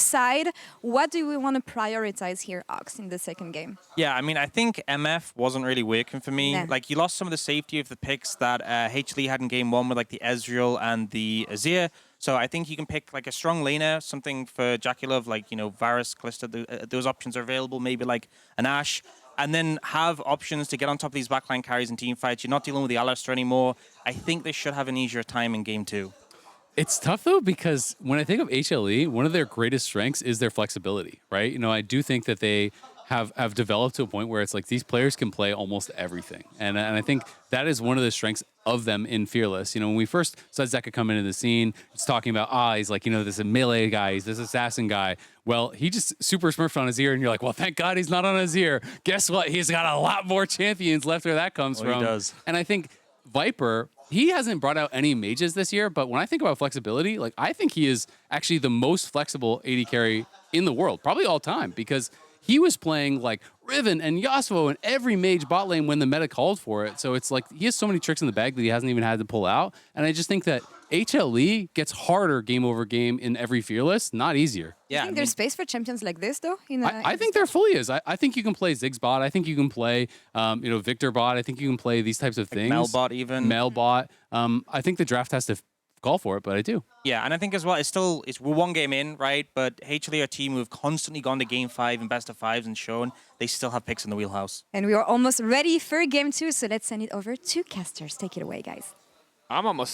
side. What do we want to prioritize here, Ox, in the second game? Yeah, I mean, I think MF wasn't really working for me. Nah. Like, you lost some of the safety of the picks that H. Lee had in game one with, like, the Ezreal and the Azir. So I think you can pick, like, a strong laner, something for Jaculov, like, you know, Varus, Kalista, those options are available, maybe, like, an Ashe. And then have options to get on top of these backline carries in team fights. You're not dealing with the Alistair anymore. I think they should have an easier time in game two. It's tough, though, because when I think of HLE, one of their greatest strengths is their flexibility, right? You know, I do think that they have developed to a point where it's like these players can play almost everything. And I think that is one of the strengths of them in Fearless. You know, when we first saw Zeka come into the scene, it's talking about, he's like, you know, this melee guy, he's this assassin guy. Well, he just super smurfed on his ear, and you're like, well, thank God he's not on his ear. Guess what? He's got a lot more champions left where that comes from. He does. And I think Viper, he hasn't brought out any mages this year, but when I think about flexibility, like I think he is actually the most flexible AD carry in the world, probably all time, because he was playing like Riven and Yasuo in every mage bot lane when the meta called for it. So it's like he has so many tricks in the bag that he hasn't even had to pull out. And I just think that HLE gets harder game over game in every Fearless, not easier. Yeah, I think there's space for champions like this, though? I think there fully is. I think you can play Ziggs bot. I think you can play, you know, Victor bot. I think you can play these types of things. Mel bot even. Mel bot. I think the draft has to call for it, but I do. Yeah, and I think as well, we're one game in, right? But HLE are a team who have constantly gone to game 5 and best of 5s and shown they still have picks in the wheelhouse. And we are almost ready for game 2, so let's send it over to casters. Take it away, guys. I'm almost